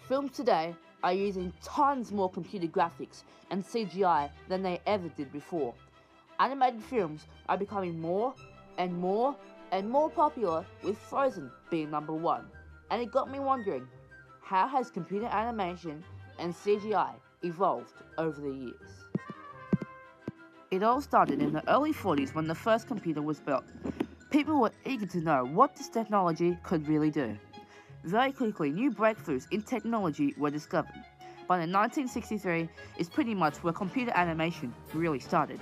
Films today are using tons more computer graphics and CGI than they ever did before. Animated films are becoming more and more and more popular, with Frozen being number one. And it got me wondering, how has computer animation and CGI evolved over the years? It all started in the early 40s when the first computer was built. People were eager to know what this technology could really do. Very quickly, new breakthroughs in technology were discovered. But in 1963 is pretty much where computer animation really started.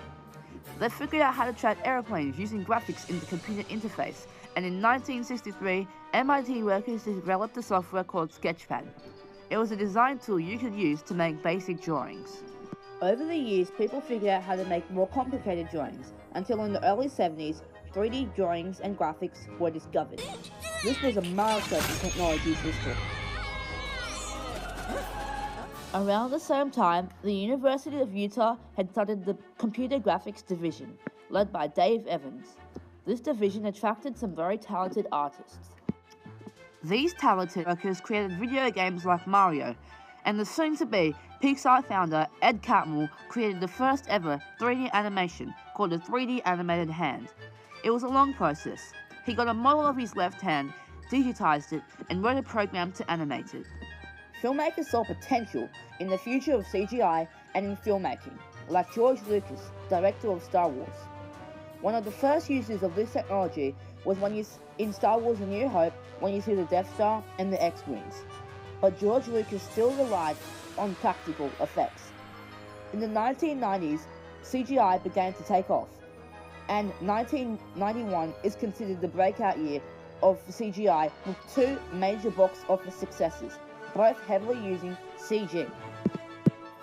They figured out how to track airplanes using graphics in the computer interface, and in 1963, MIT workers developed a software called Sketchpad. It was a design tool you could use to make basic drawings. Over the years, people figured out how to make more complicated drawings, until in the early 70s, 3D drawings and graphics were discovered. This was a milestone in technology's history. Around the same time, the University of Utah had started the Computer Graphics Division, led by Dave Evans. This division attracted some very talented artists. These talented workers created video games like Mario, and the soon-to-be Pixar founder Ed Catmull created the first ever 3D animation called a 3D animated hand. It was a long process. He got a model of his left hand, digitized it, and wrote a program to animate it. Filmmakers saw potential in the future of CGI and in filmmaking, like George Lucas, director of Star Wars. One of the first uses of this technology was in Star Wars A New Hope, when you see the Death Star and the X-Wings. But George Lucas still relied on practical effects. In the 1990s, CGI began to take off, and 1991 is considered the breakout year of CGI, with two major box office successes, both heavily using CG.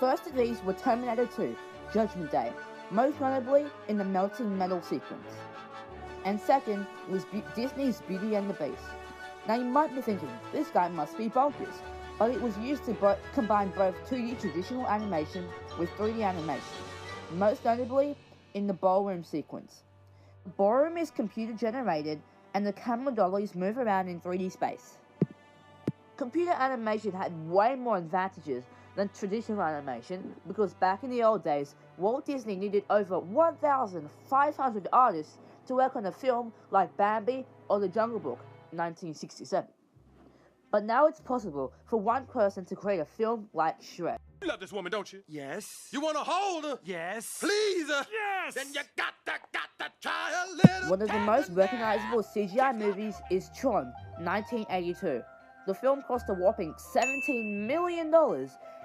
First of these were Terminator 2, Judgement Day, most notably in the melting metal sequence. And second was Disney's Beauty and the Beast. Now you might be thinking, this guy must be bonkers, but it was used to combine both 2D traditional animation with 3D animation, most notably in the ballroom sequence. The ballroom is computer generated and the camera dollies move around in 3D space. Computer animation had way more advantages than traditional animation, because back in the old days, Walt Disney needed over 1,500 artists to work on a film like Bambi or The Jungle Book in 1967. But now it's possible for one person to create a film like Shrek. You love this woman, don't you? Yes. You want to hold her? Yes. Please her? Yes. Then you got to try a little. One of the most recognizable CGI movies is Tron, 1982. The film cost a whopping $17 million,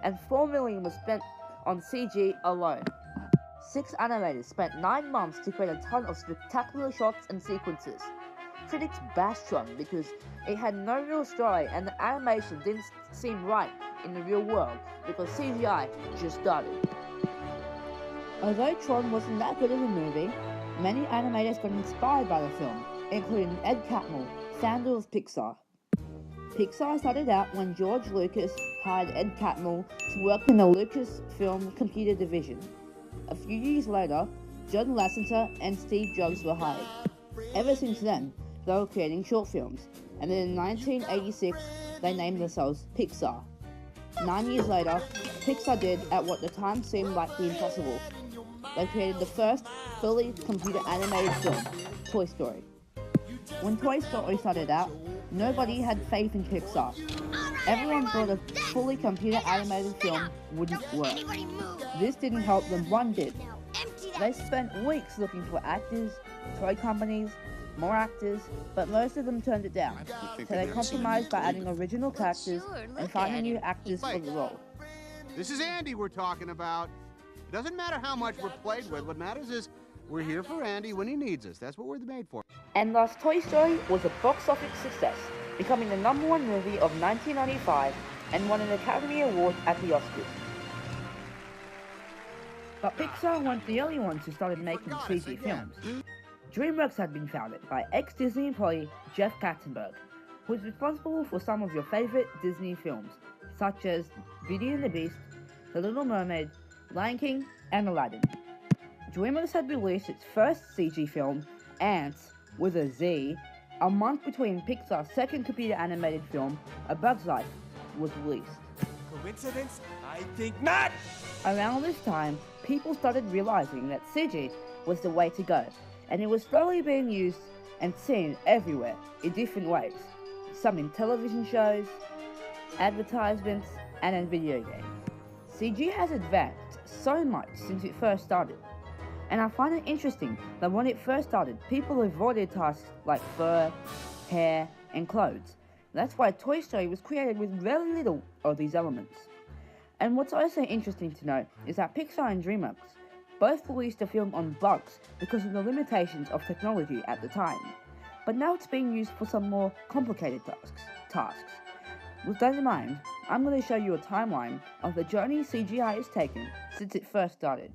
and $4 million was spent on CG alone. 6 animators spent 9 months to create a ton of spectacular shots and sequences. Critics bashed Tron because it had no real story and the animation didn't seem right in the real world, because CGI just started. Although Tron wasn't that good of a movie, many animators got inspired by the film, including Ed Catmull, founder of Pixar. Pixar started out when George Lucas hired Ed Catmull to work in the Lucasfilm computer division. A few years later, John Lasseter and Steve Jobs were hired. Ever since then, they were creating short films, and then in 1986, they named themselves Pixar. 9 years later, Pixar did at what the time seemed like the impossible. They created the first fully computer animated film, Toy Story. When Toy Story started out, nobody had faith in Pixar. Everyone thought a fully computer animated film wouldn't work. This didn't help them one bit. They spent weeks looking for actors, toy companies, more actors, but most of them turned it down. So they compromised by adding original characters and finding new actors for the role. This is Andy we're talking about. It doesn't matter how much we're played with. What matters is we're here for Andy when he needs us. That's what we're made for. And thus Toy Story was a box office success, becoming the #1 movie of 1995 and won an Academy Award at the Oscars. But Pixar weren't the only ones who started making CG films. DreamWorks had been founded by ex-Disney employee Jeff Katzenberg, who is responsible for some of your favorite Disney films, such as Beauty and the Beast, The Little Mermaid, Lion King, and Aladdin. DreamWorks had released its first CG film, Ants, with a Z, a month between Pixar's second computer animated film, A Bug's Life, was released. Coincidence? I think not! Around this time, people started realizing that CG was the way to go, and it was slowly being used and seen everywhere in different ways, some in television shows, advertisements, and in video games. CG has advanced so much since it first started, and I find it interesting that when it first started, people avoided tasks like fur, hair, and clothes. That's why Toy Story was created with very little of these elements. And what's also interesting to note is that Pixar and DreamWorks both released a film on bugs because of the limitations of technology at the time. But now it's being used for some more complicated tasks. With that in mind, I'm going to show you a timeline of the journey CGI has taken since it first started.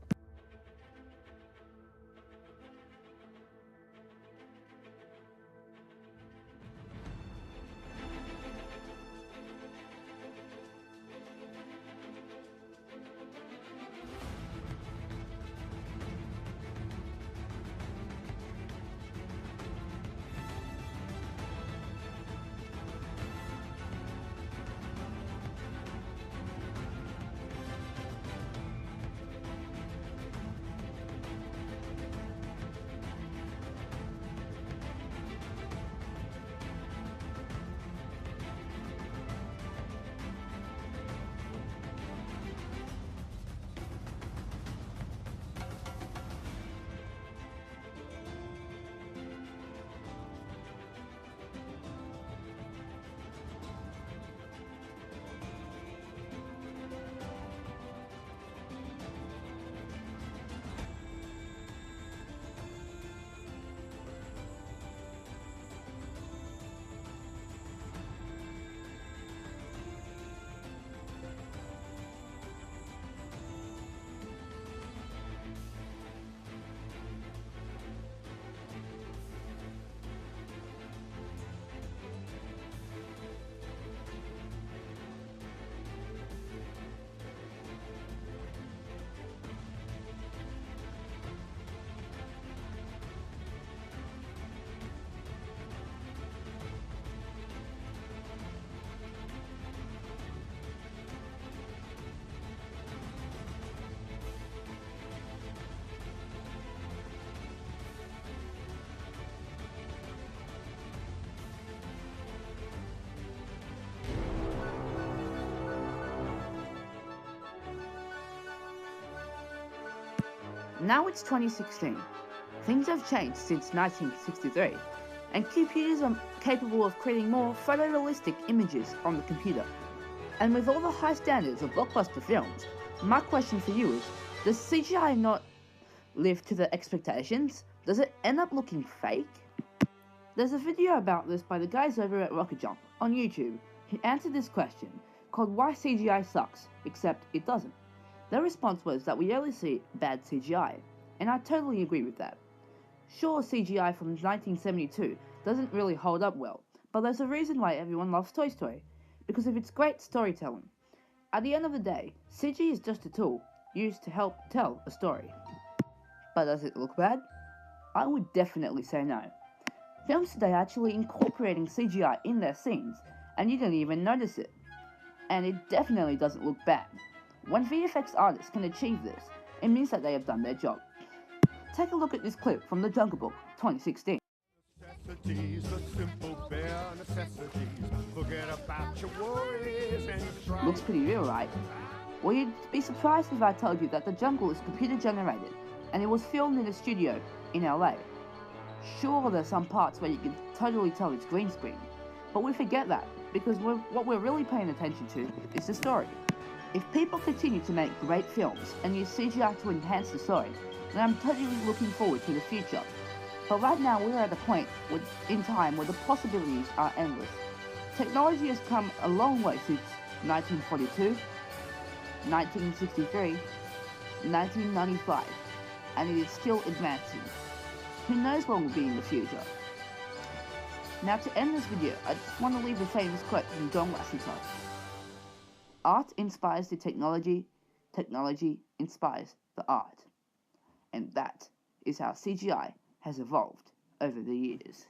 Now it's 2016. Things have changed since 1963, and computers are capable of creating more photorealistic images on the computer. And with all the high standards of blockbuster films, my question for you is, does CGI not live to the expectations? Does it end up looking fake? There's a video about this by the guys over at Rocket Jump on YouTube who answered this question, called Why CGI Sucks, except it doesn't. Their response was that we only see bad CGI, and I totally agree with that. Sure, CGI from 1972 doesn't really hold up well, but there's a reason why everyone loves Toy Story, because of its great storytelling. At the end of the day, CG is just a tool used to help tell a story. But does it look bad? I would definitely say no. Films today are actually incorporating CGI in their scenes, and you don't even notice it. And it definitely doesn't look bad. When VFX artists can achieve this, it means that they have done their job. Take a look at this clip from The Jungle Book 2016. Necessities, the simple bare necessities. Forget about your worries and your Looks pretty real, right? Well, you'd be surprised if I told you that The Jungle is computer generated, and it was filmed in a studio in LA. Sure, there's some parts where you can totally tell it's green screen, but we forget that, because what we're really paying attention to is the story. If people continue to make great films and use CGI to enhance the story, then I'm totally looking forward to the future. But right now we're at a point in time where the possibilities are endless. Technology has come a long way since 1942, 1963, 1995, and it is still advancing. Who knows what will be in the future? Now, to end this video, I just want to leave a famous quote from John Washington. Art inspires the technology, technology inspires the art. And that is how CGI has evolved over the years.